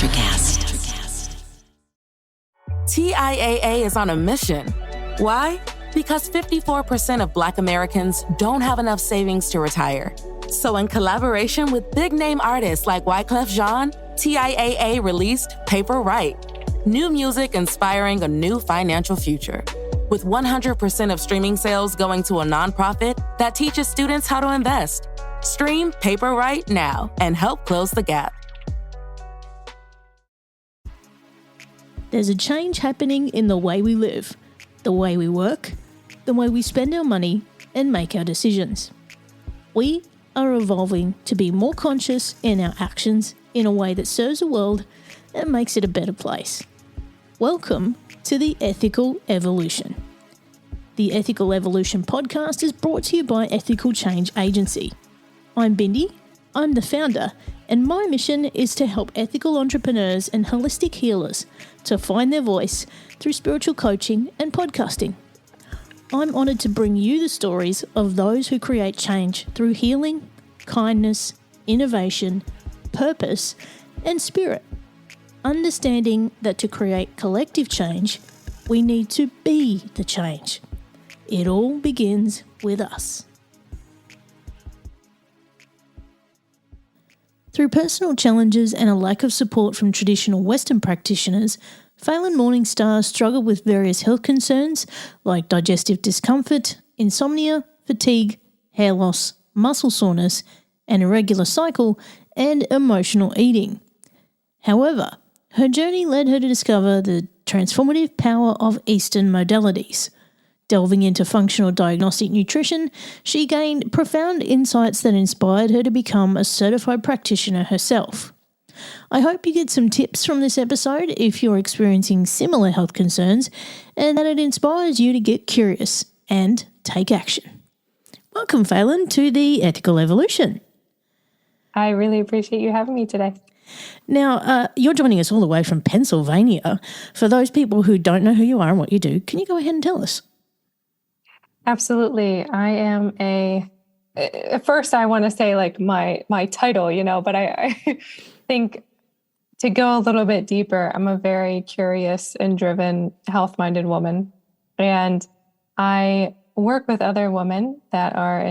NutriCast. TIAA is on a mission. Why? Because 54% of Black Americans don't have enough savings to retire. So in collaboration with big-name artists like Wyclef Jean, TIAA released Paper Right, new music inspiring a new financial future. With 100% of streaming sales going to a nonprofit that teaches students how to invest. Stream Paper Right now and help close the gap. There's a change happening in the way we live, the way we work, the way we spend our money and make our decisions. We are evolving to be more conscious in our actions in a way that serves the world and makes it a better place. Welcome to the Ethical Evolution. The Ethical Evolution podcast is brought to you by Ethical Change Agency. I'm Bindi, I'm the founder, and my mission is to help ethical entrepreneurs and holistic healers to find their voice through spiritual coaching and podcasting. I'm honoured to bring you the stories of those who create change through healing, kindness, innovation, purpose, and spirit. Understanding that to create collective change, we need to be the change. It all begins with us. Through personal challenges and a lack of support from traditional Western practitioners, Falyn Morningstar struggled with various health concerns like digestive discomfort, insomnia, fatigue, hair loss, muscle soreness, an irregular cycle, and emotional eating. However, her journey led her to discover the transformative power of Eastern modalities. Delving into functional diagnostic nutrition, she gained profound insights that inspired her to become a certified practitioner herself. I hope you get some tips from this episode if you're experiencing similar health concerns, and that it inspires you to get curious and take action. Welcome, Falyn, to the Ethical Evolution. I really appreciate you having me today. Now, you're joining us all the way from Pennsylvania. For those people who don't know who you are and what you do, can you go ahead and tell us? Absolutely. I am first I want to say like my title, but I think to go a little bit deeper, I'm a very curious and driven, health-minded woman. And I work with other women that are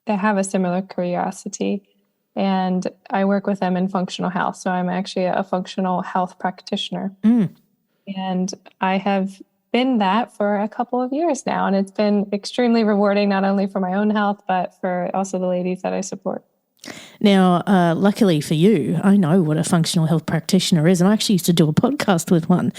that have a similar curiosity. And I work with them in functional health. So I'm actually a functional health practitioner. And I have been that for a couple of years now. And it's been extremely rewarding, not only for my own health, but for also the ladies that I support. Now, luckily for you, I know what a functional health practitioner is. And I actually used to do a podcast with one.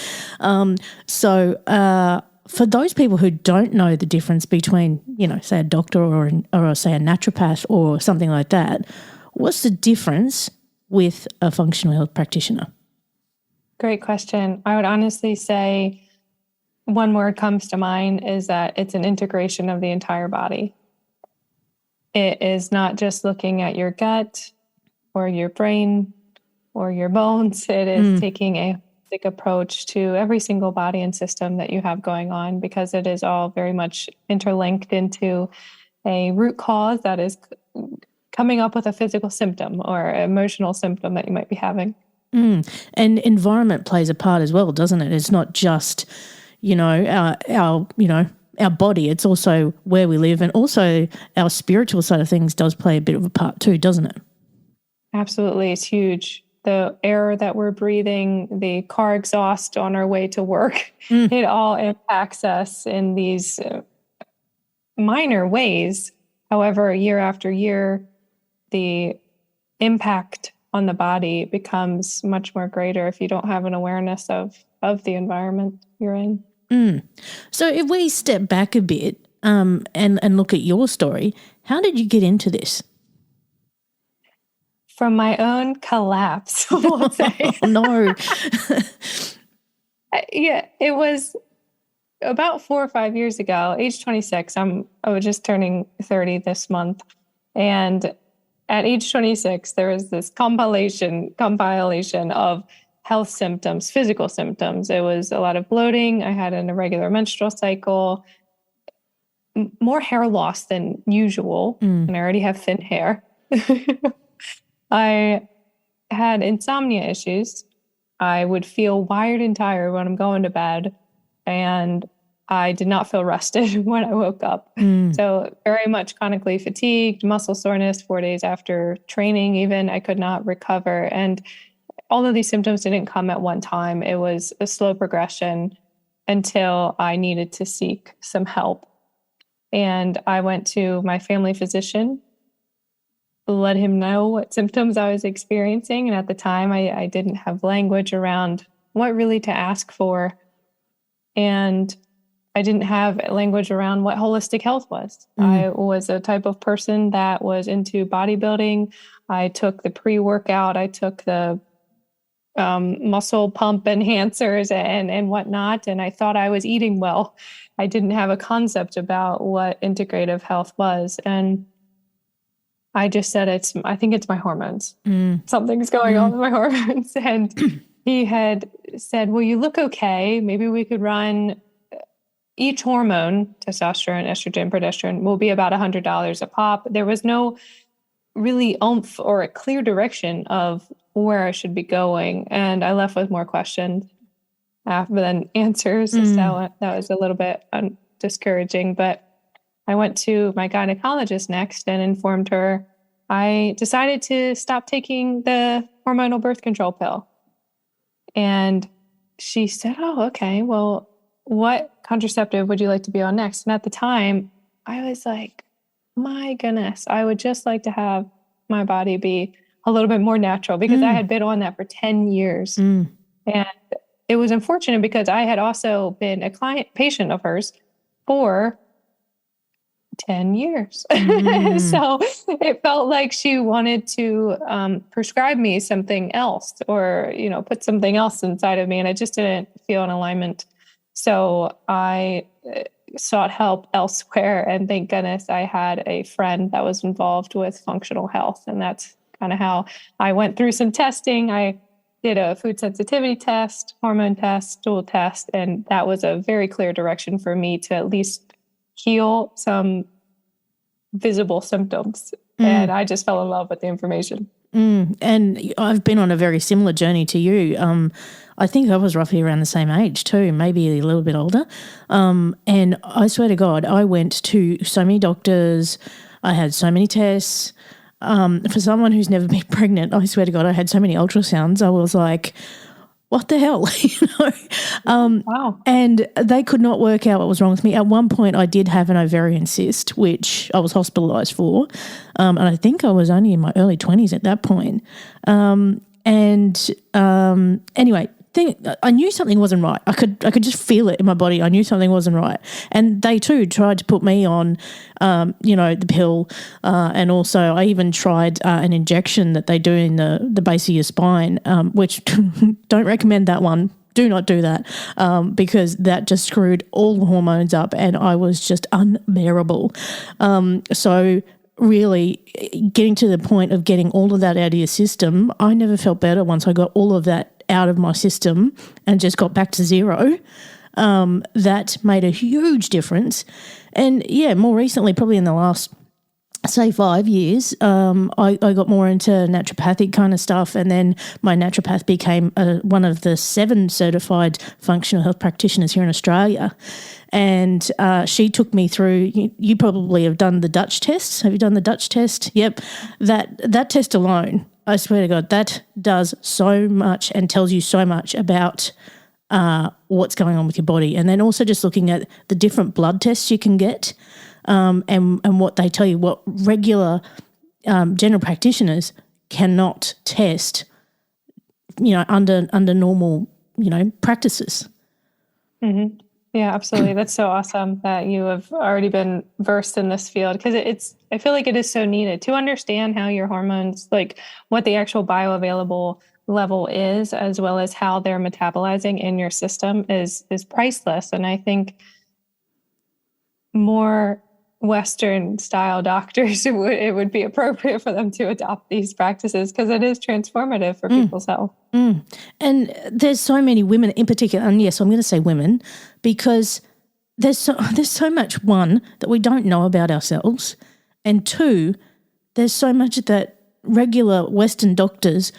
For those people who don't know the difference between, say a doctor or say a naturopath or something like that, what's the difference with a functional health practitioner? Great question. I would honestly say one word comes to mind is that it's an integration of the entire body. It is not just looking at your gut or your brain or your bones. It is taking a holistic approach to every single body and system that you have going on, because it is all very much interlinked into a root cause that is coming up with a physical symptom or emotional symptom that you might be having. And environment plays a part as well, doesn't it? It's not just, our body, it's also where we live, and also our spiritual side of things does play a bit of a part too, doesn't it? Absolutely. It's huge. The air that we're breathing, the car exhaust on our way to work, it all impacts us in these minor ways. However, year after year, the impact on the body becomes much more greater if you don't have an awareness of the environment you're in. So if we step back a bit and look at your story, how did you get into this? From my own collapse, we'll say. Oh, no. Yeah, it was about 4 or 5 years ago, age 26. I was just turning 30 this month. And at age 26, there was this compilation of health symptoms, physical symptoms. It was a lot of bloating. I had an irregular menstrual cycle, more hair loss than usual, and I already have thin hair. I had insomnia issues. I would feel wired and tired when I'm going to bed, and I did not feel rested when I woke up. So very much chronically fatigued, muscle soreness 4 days after training, even I could not recover. And all of these symptoms didn't come at one time. It was a slow progression until I needed to seek some help. And I went to my family physician, let him know what symptoms I was experiencing. And at the time, I didn't have language around what really to ask for. And I didn't have language around what holistic health was. I was a type of person that was into bodybuilding. I took the pre-workout. I took the muscle pump enhancers and whatnot. And I thought I was eating well. I didn't have a concept about what integrative health was. And I just said, I think it's my hormones. Something's going on with my hormones. And he had said, well, you look okay. Maybe we could run each hormone, testosterone, estrogen, progesterone, will be about $100 a pop. There was no really oomph or a clear direction of where I should be going. And I left with more questions than answers. So that was a little bit discouraging. But I went to my gynecologist next and informed her I decided to stop taking the hormonal birth control pill. And she said, oh, okay, well, what contraceptive would you like to be on next? And at the time, I was like, my goodness, I would just like to have my body be a little bit more natural, because I had been on that for 10 years. And it was unfortunate because I had also been a patient of hers for 10 years. So it felt like she wanted to prescribe me something else, or, put something else inside of me. And I just didn't feel in alignment. So I sought help elsewhere. And thank goodness I had a friend that was involved with functional health. And that's kind of how I went through some testing. I did a food sensitivity test, hormone test, stool test, and that was a very clear direction for me to at least heal some visible symptoms. And I just fell in love with the information. And I've been on a very similar journey to you. I think I was roughly around the same age too, maybe a little bit older. And I swear to God, I went to so many doctors. I had so many tests. For someone who's never been pregnant, I swear to God, I had so many ultrasounds. I was like, what the hell? Wow. And they could not work out what was wrong with me. At one point, I did have an ovarian cyst, which I was hospitalised for. And I think I was only in my early 20s at that point. Anyway, I knew something wasn't right. I could just feel it in my body. I knew something wasn't right. And they too tried to put me on, the pill. And also I even tried an injection that they do in the base of your spine, which don't recommend that one. Do not do that, because that just screwed all the hormones up and I was just unbearable. So really getting to the point of getting all of that out of your system, I never felt better once I got all of that out of my system and just got back to zero. That made a huge difference. And yeah, more recently, probably in the last, say 5 years, I got more into naturopathic kind of stuff, and then my naturopath became one of the 7 certified functional health practitioners here in Australia. And she took me through, you probably have done the Dutch test. Have you done the Dutch test? Yep. That test alone, I swear to God, that does so much and tells you so much about what's going on with your body. And then also just looking at the different blood tests you can get, and what they tell you, what regular general practitioners cannot test, under normal, practices. Mm-hmm. Yeah, absolutely. That's so awesome that you have already been versed in this field, because I feel like it is so needed to understand how your hormones, like what the actual bioavailable level is, as well as how they're metabolizing in your system is priceless. And I think more Western style doctors, it would be appropriate for them to adopt these practices, because it is transformative for people's health. And there's so many women in particular, and yes, I'm going to say women, because there's so much, one, that we don't know about ourselves, and two, there's so much that regular Western doctors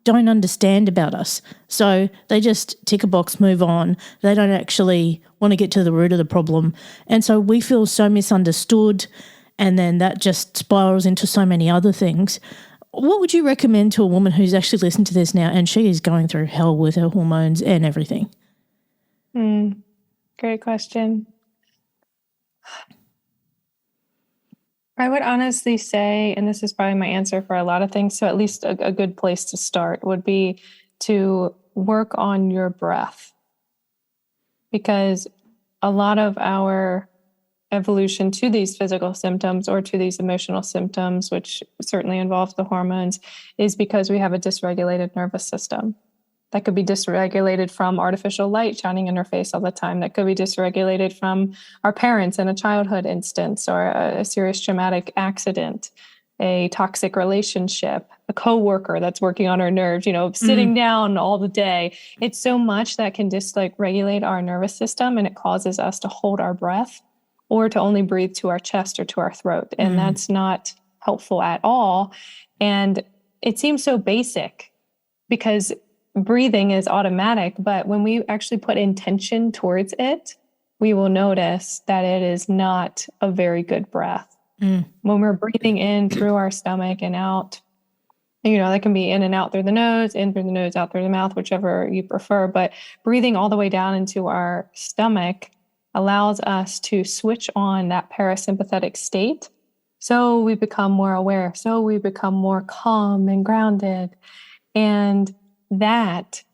don't understand about us. So they just tick a box, move on. They don't actually want to get to the root of the problem. And so we feel so misunderstood, and then that just spirals into so many other things. What would you recommend to a woman who's actually listened to this now and she is going through hell with her hormones and everything? Great question. I would honestly say, and this is probably my answer for a lot of things, so at least a good place to start would be to work on your breath. Because a lot of our evolution to these physical symptoms or to these emotional symptoms, which certainly involves the hormones, is because we have a dysregulated nervous system. That could be dysregulated from artificial light shining in our face all the time. That could be dysregulated from our parents in a childhood instance, or a serious traumatic accident, a toxic relationship, a coworker that's working on our nerves, sitting down all the day. It's so much that can dysregulate our nervous system, and it causes us to hold our breath or to only breathe to our chest or to our throat. And that's not helpful at all. And it seems so basic because breathing is automatic, but when we actually put intention towards it, we will notice that it is not a very good breath. When we're breathing in through our stomach and out, that can be in and out through the nose, in through the nose, out through the mouth, whichever you prefer. But breathing all the way down into our stomach allows us to switch on that parasympathetic state. So we become more aware. So we become more calm and grounded. And that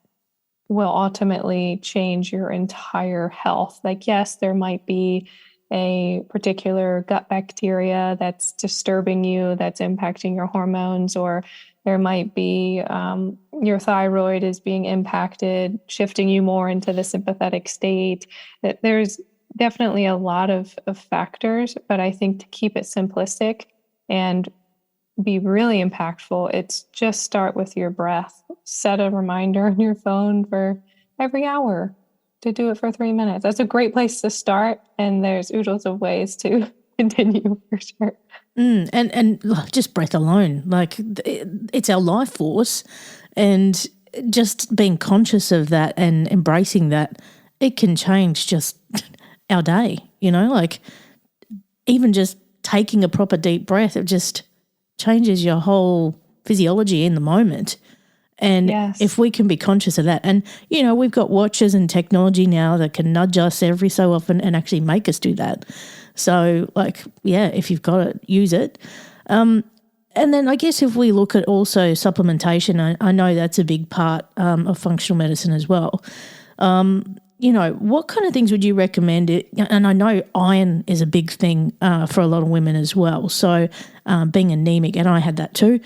will ultimately change your entire health. Yes, there might be a particular gut bacteria that's disturbing you, that's impacting your hormones, or there might be your thyroid is being impacted, shifting you more into the sympathetic state. There's definitely a lot of factors, but I think to keep it simplistic and be really impactful, it's just start with your breath. Set a reminder on your phone for every hour to do it for 3 minutes. That's a great place to start, and there's oodles of ways to continue for sure. And just breath alone, it's our life force, and just being conscious of that and embracing that, it can change just our day, even just taking a proper deep breath, it just changes your whole physiology in the moment. And if we can be conscious of that, and, we've got watches and technology now that can nudge us every so often and actually make us do that. So, if you've got it, use it. And then I guess if we look at also supplementation, I know that's a big part of functional medicine as well. What kind of things would you recommend? And I know iron is a big thing for a lot of women as well. So being anemic, and I had that too.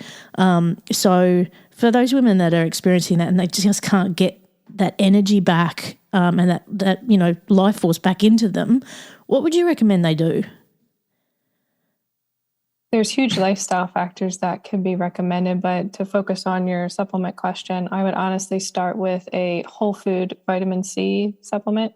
So for those women that are experiencing that and they just can't get that energy back and that life force back into them, what would you recommend they do? There's huge lifestyle factors that could be recommended, but to focus on your supplement question, I would honestly start with a whole food vitamin C supplement.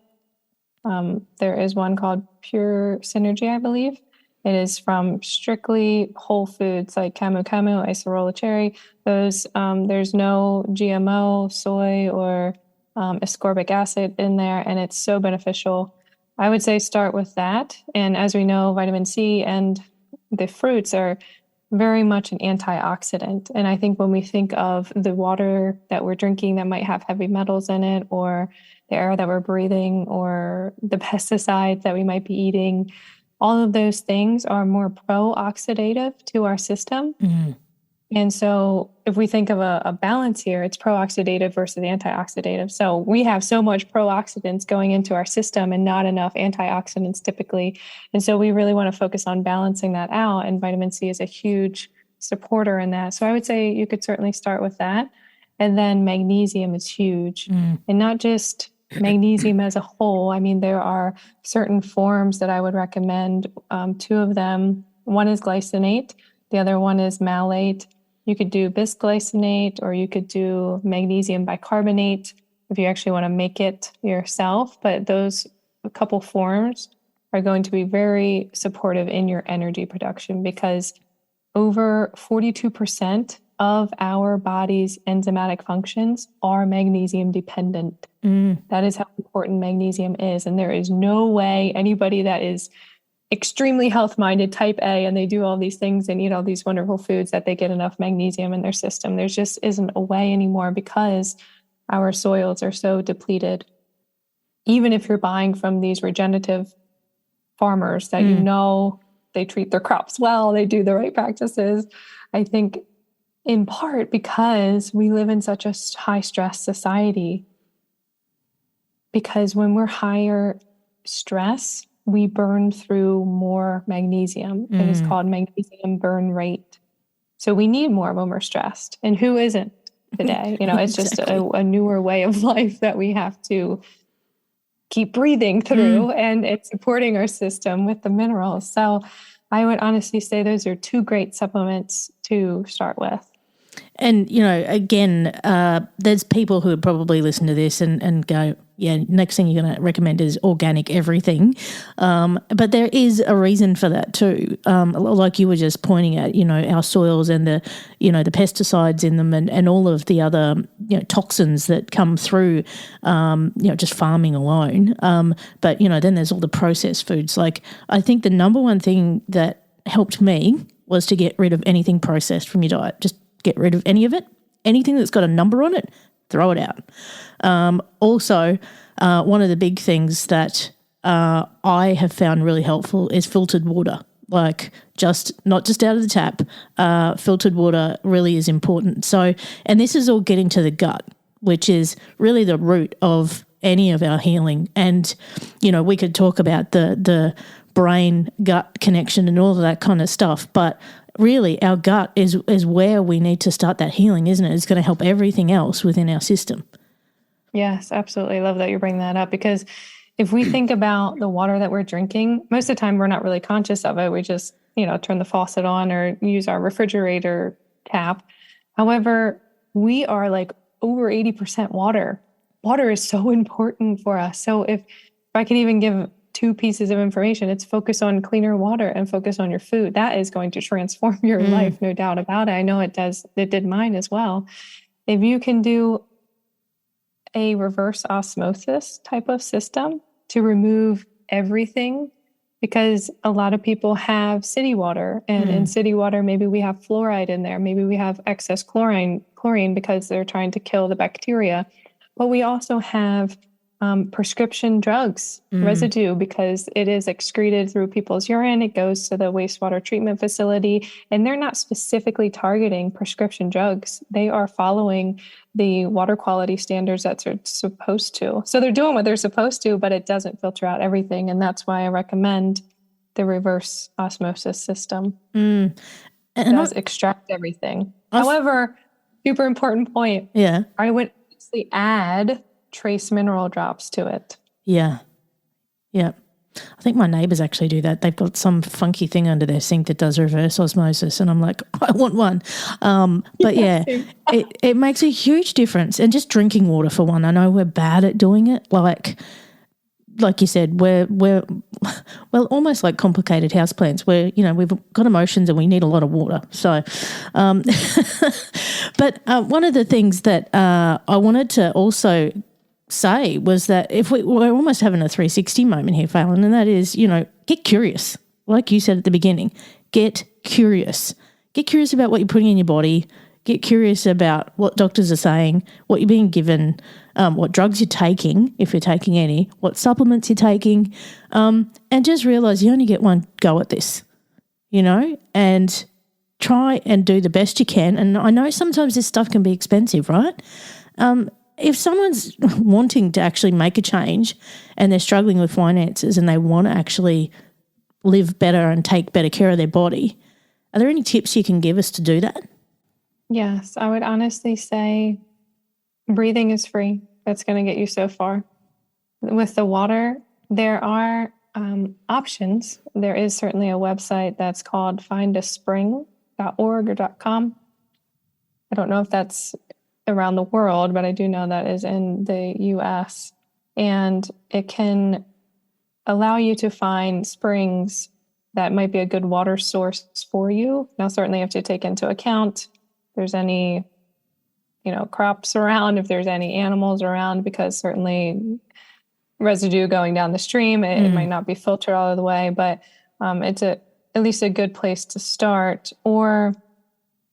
There is one called Pure Synergy, I believe. It is from strictly whole foods like camu camu, acerola cherry. Those there's no GMO, soy, or ascorbic acid in there, and it's so beneficial. I would say start with that. And as we know, vitamin C and the fruits are very much an antioxidant. And I think when we think of the water that we're drinking that might have heavy metals in it, or the air that we're breathing, or the pesticides that we might be eating, all of those things are more pro-oxidative to our system. And so if we think of a balance here, it's pro-oxidative versus antioxidative. So we have so much pro-oxidants going into our system and not enough antioxidants typically. And so we really want to focus on balancing that out. And vitamin C is a huge supporter in that. So I would say you could certainly start with that. And then magnesium is huge. And not just magnesium as a whole. I mean, there are certain forms that I would recommend. Two of them, one is glycinate. The other one is malate. You could do bisglycinate, or you could do magnesium bicarbonate if you actually want to make it yourself. But those couple forms are going to be very supportive in your energy production, because over 42% of our body's enzymatic functions are magnesium dependent. That is how important magnesium is. And there is no way anybody that is extremely health-minded, type A, and they do all these things and eat all these wonderful foods, that they get enough magnesium in their system. There just isn't a way anymore, because our soils are so depleted. Even if you're buying from these regenerative farmers that you know they treat their crops well, they do the right practices, I think in part because we live in such a high stress society. Because when we're higher stress, we burn through more magnesium. It is called magnesium burn rate. So we need more when we're stressed. And who isn't today? You know, it's just a newer way of life that we have to keep breathing through, and it's supporting our system with the minerals. So I would honestly say those are two great supplements to start with. And, you know, again, there's people who would probably listen to this and go, yeah, next thing you're going to recommend is organic everything. But there is a reason for that too. Like you were just pointing at, you know, our soils and the, you know, the pesticides in them and all of the other, you know, toxins that come through, you know, just farming alone. But, you know, then there's all the processed foods. Like I think the number one thing that helped me was to get rid of anything processed from your diet. Just get rid of any of it. Anything that's got a number on it, throw it out. Also, one of the big things that I have found really helpful is filtered water. Like not just out of the tap, filtered water really is important. So, and this is all getting to the gut, which is really the root of any of our healing. And, you know, we could talk about the brain gut connection and all of that kind of stuff, but really our gut is where we need to start that healing, isn't it? It's going to help everything else within our system. Yes, absolutely. I love that you bring that up, because if we think about the water that we're drinking, most of the time we're not really conscious of it. We just, you know, turn the faucet on or use our refrigerator tap. However, we are like over 80% water. Water is so important for us. So if I could even give two pieces of information, it's focus on cleaner water and focus on your food. That is going to transform your life, no doubt about it. I know it does. It did mine as well. If you can do a reverse osmosis type of system to remove everything, because a lot of people have city water, and in city water, maybe we have fluoride in there. Maybe we have excess chlorine because they're trying to kill the bacteria. But we also have prescription drugs residue, because it is excreted through people's urine. It goes to the wastewater treatment facility, and they're not specifically targeting prescription drugs. They are following the water quality standards that they're supposed to. So they're doing what they're supposed to, but it doesn't filter out everything. And that's why I recommend the reverse osmosis system. It does extract everything. However, super important point. Yeah. I would actually add trace mineral drops to it. Yeah. Yeah. I think my neighbours actually do that. They've got some funky thing under their sink that does reverse osmosis, and I'm like, I want one. But yeah, it makes a huge difference. And just drinking water, for one. I know we're bad at doing it. Like you said, we're almost like complicated houseplants where, you know, we've got emotions and we need a lot of water. So, but one of the things that I wanted to also say was that if we're almost having a 360 moment here, Falyn, and that is, you know, get curious. Like you said at the beginning, get curious. Get curious about what you're putting in your body. Get curious about what doctors are saying, what you're being given, what drugs you're taking, if you're taking any, what supplements you're taking, and just realize you only get one go at this, you know, and try and do the best you can. And I know sometimes this stuff can be expensive, right? If someone's wanting to actually make a change and they're struggling with finances and they want to actually live better and take better care of their body, are there any tips you can give us to do that? Yes, I would honestly say breathing is free. That's going to get you so far. With the water, there are options. There is certainly a website that's called findaspring.org or .com. I don't know if that's around the world, but I do know that is in the US. And it can allow you to find springs that might be a good water source for you. Now, certainly you have to take into account there's any, crops around, if there's any animals around, because certainly residue going down the stream, it might not be filtered all of the way, but it's at least a good place to start, or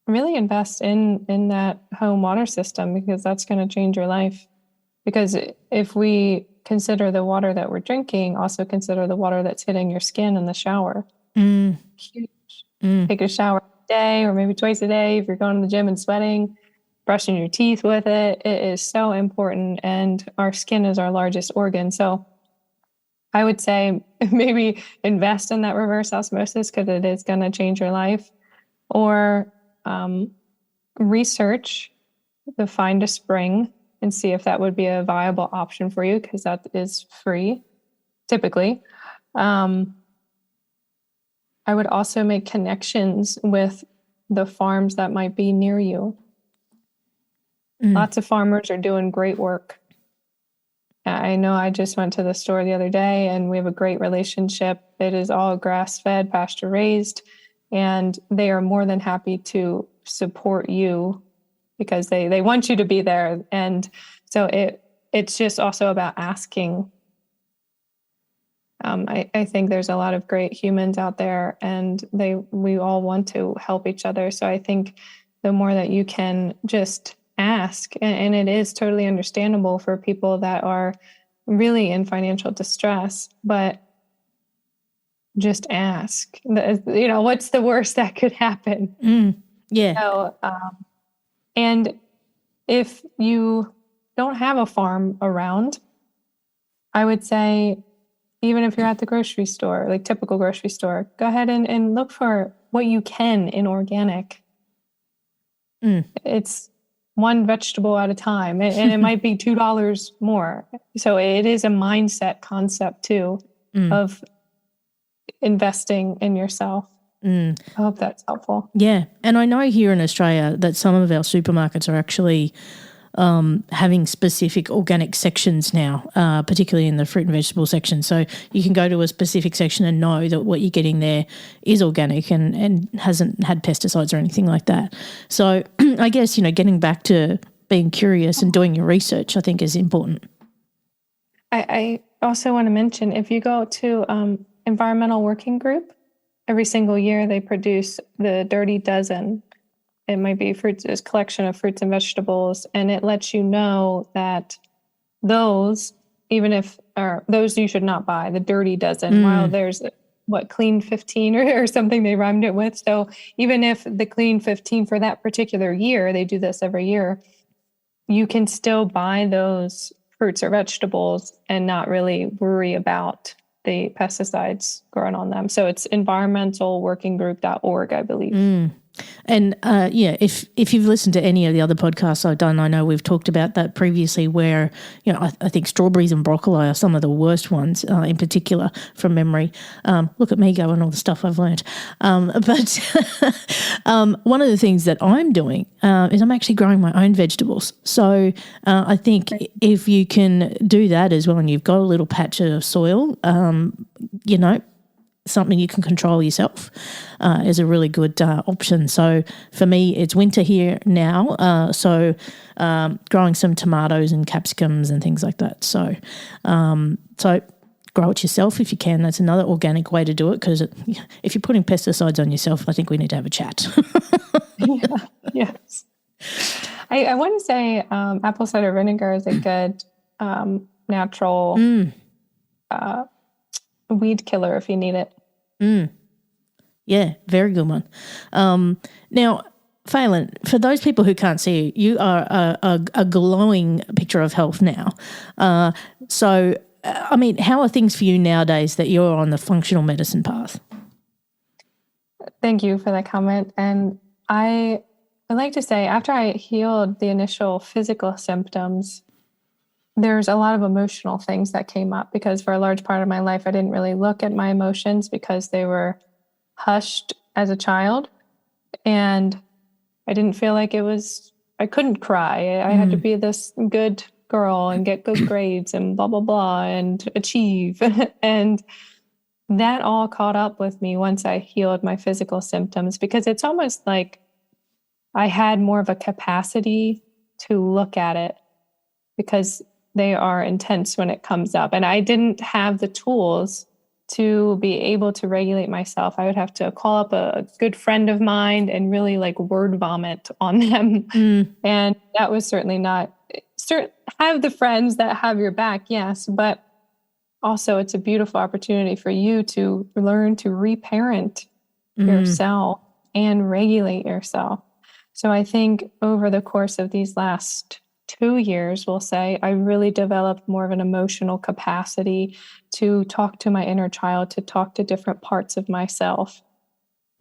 really invest in that home water system, because that's going to change your life. Because if we consider the water that we're drinking, also consider the water that's hitting your skin in the shower. Huge. Take a shower a day or maybe twice a day if you're going to the gym and sweating, brushing your teeth with it. It is so important, and our skin is our largest organ. So I would say maybe invest in that reverse osmosis, because it is going to change your life. Or research to find a spring and see if that would be a viable option for you, because that is free, typically. I would also make connections with the farms that might be near you. Lots of farmers are doing great work. I know I just went to the store the other day, and we have a great relationship. It is all grass-fed, pasture-raised, and they are more than happy to support you because they want you to be there. And so it's just also about asking. I think there's a lot of great humans out there, and we all want to help each other. So I think the more that you can just ask, and it is totally understandable for people that are really in financial distress, but just ask. What's the worst that could happen? Yeah. So, and if you don't have a farm around, I would say, even if you're at the grocery store, like typical grocery store, go ahead and look for what you can in organic. It's one vegetable at a time, and it might be $2 more. So it is a mindset concept too, of investing in yourself. I hope that's helpful. Yeah. And I know here in Australia that some of our supermarkets are actually having specific organic sections now, particularly in the fruit and vegetable section. So you can go to a specific section and know that what you're getting there is organic and hasn't had pesticides or anything like that. So I guess, getting back to being curious and doing your research, I think is important. I also want to mention, if you go to Environmental Working Group, every single year they produce the Dirty Dozen. It might be a collection of fruits and vegetables, and it lets you know that those, even if are those you should not buy, the Dirty Dozen, while there's Clean 15 or something they rhymed it with. So even if the Clean 15 for that particular year, they do this every year, you can still buy those fruits or vegetables and not really worry about the pesticides growing on them. So it's environmentalworkinggroup.org, I believe. And if you've listened to any of the other podcasts I've done, I know we've talked about that previously, where I think strawberries and broccoli are some of the worst ones, in particular from memory. Look at me going all the stuff I've learned. But one of the things that I'm doing is I'm actually growing my own vegetables. So I think if you can do that as well, and you've got a little patch of soil, something you can control yourself is a really good option. So for me, it's winter here now, so growing some tomatoes and capsicums and things like that. So grow it yourself if you can. That's another organic way to do it, because if you're putting pesticides on yourself, I think we need to have a chat. Yes. I want to say apple cider vinegar is a good natural weed killer if you need it. Yeah, very good one. Now, Falyn, for those people who can't see you, you are a glowing picture of health now. So, how are things for you nowadays that you're on the functional medicine path? Thank you for that comment. And I like to say, after I healed the initial physical symptoms, there's a lot of emotional things that came up, because for a large part of my life, I didn't really look at my emotions because they were hushed as a child. And I didn't feel like I couldn't cry. I had to be this good girl and get good grades and blah, blah, blah, and achieve. And that all caught up with me once I healed my physical symptoms, because it's almost like I had more of a capacity to look at it because they are intense when it comes up. And I didn't have the tools to be able to regulate myself. I would have to call up a good friend of mine and really like word vomit on them. And that was certainly not, have the friends that have your back, yes, but also it's a beautiful opportunity for you to learn to reparent yourself and regulate yourself. So I think over the course of these last 2 years, we'll say, I really developed more of an emotional capacity to talk to my inner child, to talk to different parts of myself.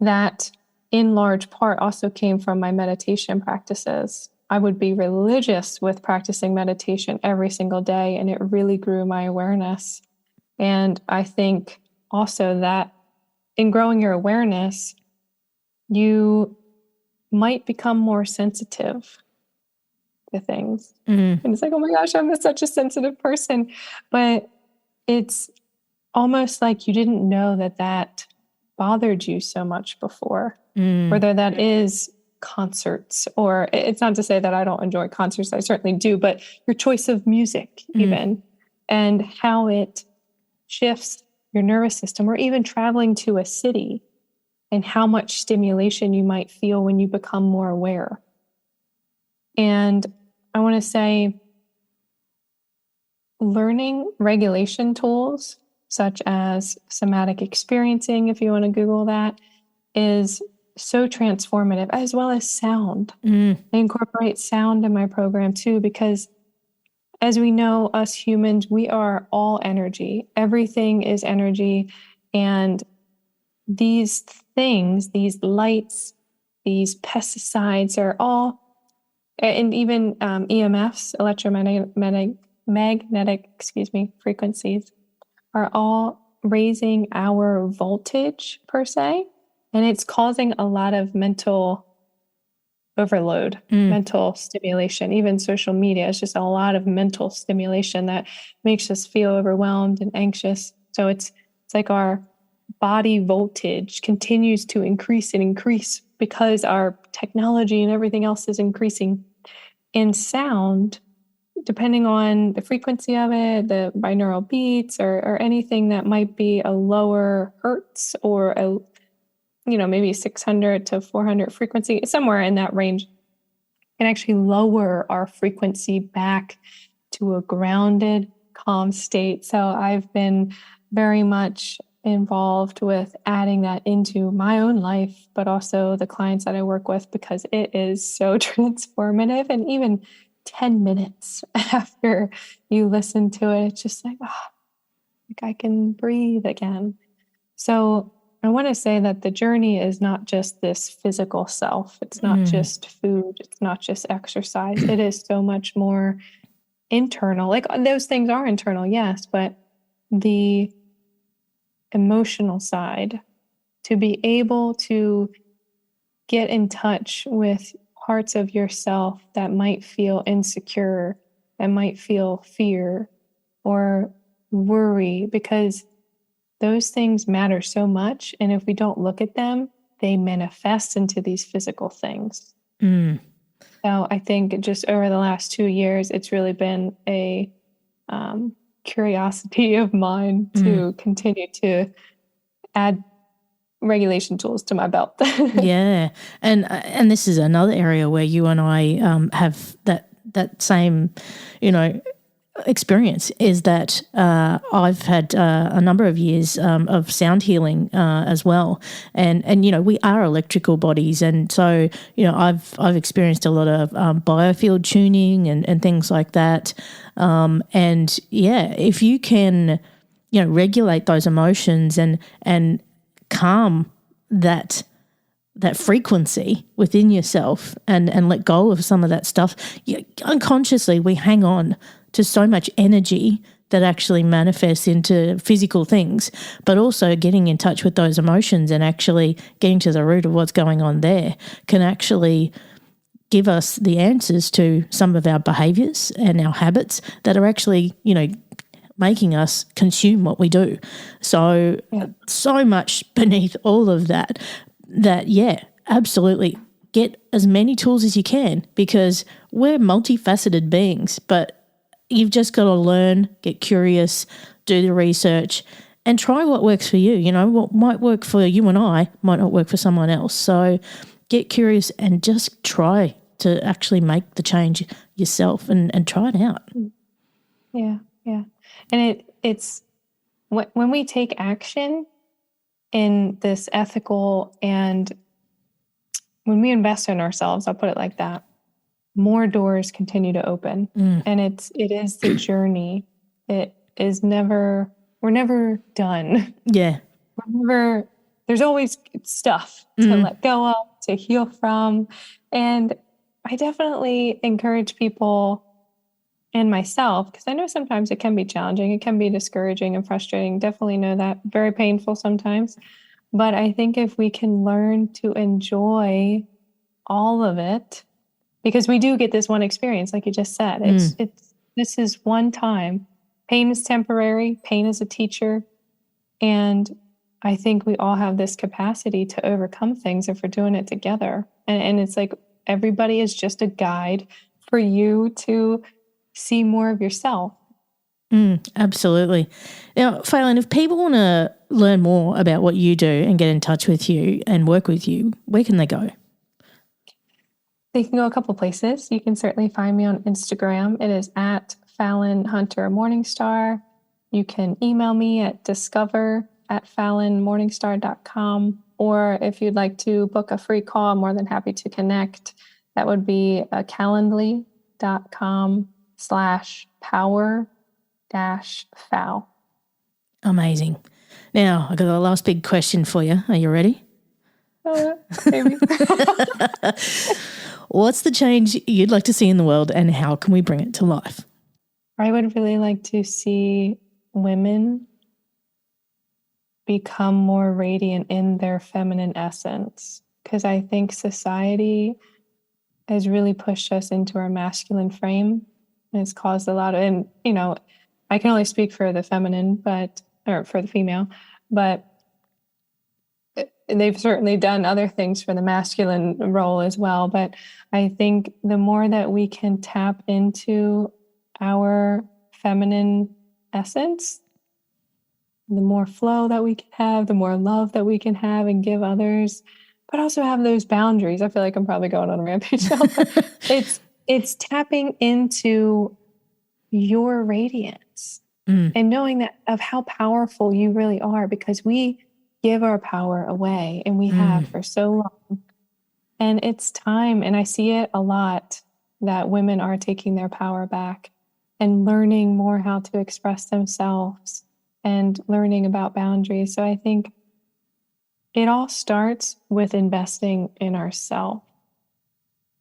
That in large part also came from my meditation practices. I would be religious with practicing meditation every single day, and it really grew my awareness. And I think also that in growing your awareness, you might become more sensitive to things. And it's like, oh my gosh, I'm such a sensitive person. But it's almost like you didn't know that bothered you so much before, whether that is concerts, or it's not to say that I don't enjoy concerts, I certainly do, but your choice of music even, and how it shifts your nervous system, or even traveling to a city and how much stimulation you might feel when you become more aware. And I want to say learning regulation tools such as somatic experiencing, if you want to Google that, is so transformative, as well as sound. I incorporate sound in my program too, because as we know, us humans, we are all energy. Everything is energy. And these things, these lights, these pesticides are all, and even EMFs, electromagnetic, frequencies, are all raising our voltage per se. And it's causing a lot of mental overload, mental stimulation. Even social media is just a lot of mental stimulation that makes us feel overwhelmed and anxious. So it's like our body voltage continues to increase and increase because our technology and everything else is increasing. And sound, depending on the frequency of it, the binaural beats, or anything that might be a lower hertz, or a maybe 600 to 400 frequency, somewhere in that range, can actually lower our frequency back to a grounded, calm state. So I've been very much involved with adding that into my own life, but also the clients that I work with, because it is so transformative. And even 10 minutes after you listen to it, it's just like, like I can breathe again. So I want to say that the journey is not just this physical self. It's not just food. It's not just exercise. It is so much more internal. Like those things are internal, yes, but the emotional side, to be able to get in touch with parts of yourself that might feel insecure, that might feel fear or worry, because those things matter so much. And if we don't look at them, they manifest into these physical things. So I think just over the last 2 years, it's really been a curiosity of mine to continue to add regulation tools to my belt. Yeah. And this is another area where you and I have that same, experience, is that I've had a number of years of sound healing as well, and we are electrical bodies, and so I've experienced a lot of biofield tuning and things like that, and yeah, if you can regulate those emotions and calm that frequency within yourself and let go of some of that stuff, unconsciously we hang on to so much energy that actually manifests into physical things, but also getting in touch with those emotions and actually getting to the root of what's going on there can actually give us the answers to some of our behaviors and our habits that are actually, making us consume what we do. So much beneath all of that, yeah, absolutely get as many tools as you can, because we're multifaceted beings, but you've just got to learn, get curious, do the research, and try what works for you. You know, what might work for you and I might not work for someone else. So get curious and just try to actually make the change yourself and try it out. Yeah. And it's when we take action in this ethical, and when we invest in ourselves, I'll put it like that, more doors continue to open. And it is the journey. It is we're never done. Yeah. There's always stuff to let go of, to heal from. And I definitely encourage people and myself, because I know sometimes it can be challenging. It can be discouraging and frustrating. Definitely know that. Very painful sometimes. But I think if we can learn to enjoy all of it, because we do get this one experience, like you just said, this is one time. Pain is temporary. Pain is a teacher. And I think we all have this capacity to overcome things if we're doing it together. And it's like everybody is just a guide for you to see more of yourself. Absolutely. Now, Falyn, if people want to learn more about what you do and get in touch with you and work with you, where can they go? They can go a couple places. You can certainly find me on Instagram. It is at Falyn Morningstar. You can email me at discover@falynmorningstar.com. Or if you'd like to book a free call, I'm more than happy to connect. That would be calendly.com/power-foul. Amazing. Now, I've got the last big question for you. Are you ready? Maybe. What's the change you'd like to see in the world, and how can we bring it to life? I would really like to see women become more radiant in their feminine essence, because I think society has really pushed us into our masculine frame, and it's caused a lot of, and I can only speak for the feminine, or for the female, but they've certainly done other things for the masculine role as well. But I think the more that we can tap into our feminine essence, the more flow that we can have, the more love that we can have and give others, but also have those boundaries. I feel like I'm probably going on a rampage now, but it's tapping into your radiance and knowing that of how powerful you really are, because we give our power away, and we have for so long. And it's time, and I see it a lot, that women are taking their power back and learning more how to express themselves and learning about boundaries. So I think it all starts with investing in ourselves,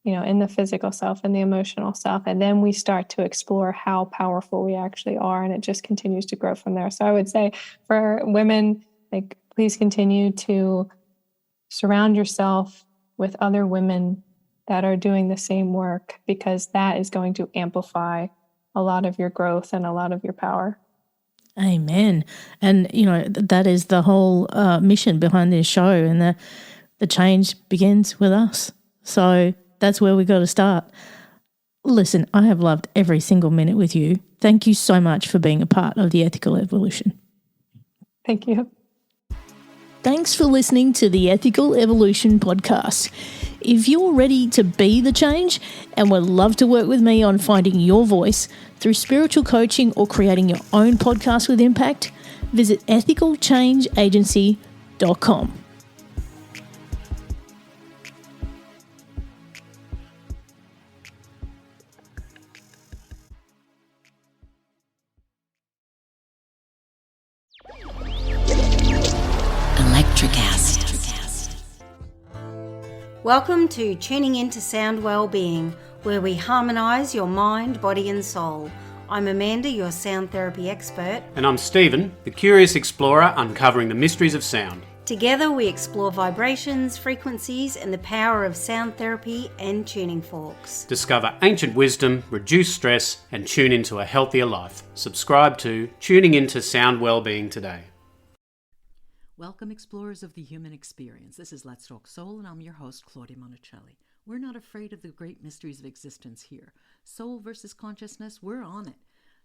in the physical self and the emotional self. And then we start to explore how powerful we actually are, and it just continues to grow from there. So I would say for women, please continue to surround yourself with other women that are doing the same work, because that is going to amplify a lot of your growth and a lot of your power. Amen. And, that is the whole mission behind this show, and the change begins with us. So that's where we got to start. Listen, I have loved every single minute with you. Thank you so much for being a part of the Ethical Evolution. Thank you. Thanks for listening to the Ethical Evolution podcast. If you're ready to be the change and would love to work with me on finding your voice through spiritual coaching or creating your own podcast with impact, visit ethicalchangeagency.com. Welcome to Tuning Into Sound Wellbeing, where we harmonise your mind, body and soul. I'm Amanda, your sound therapy expert. And I'm Stephen, the curious explorer uncovering the mysteries of sound. Together we explore vibrations, frequencies and the power of sound therapy and tuning forks. Discover ancient wisdom, reduce stress and tune into a healthier life. Subscribe to Tuning Into Sound Wellbeing today. Welcome, explorers of the human experience. This is Let's Talk Soul, and I'm your host, Claudia Monticelli. We're not afraid of the great mysteries of existence here. Soul versus consciousness, we're on it.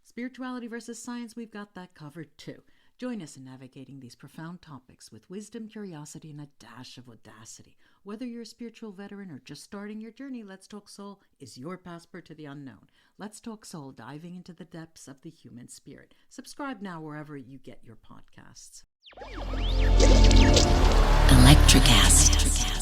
Spirituality versus science, we've got that covered too. Join us in navigating these profound topics with wisdom, curiosity, and a dash of audacity. Whether you're a spiritual veteran or just starting your journey, Let's Talk Soul is your passport to the unknown. Let's Talk Soul, diving into the depths of the human spirit. Subscribe now wherever you get your podcasts. Electricast.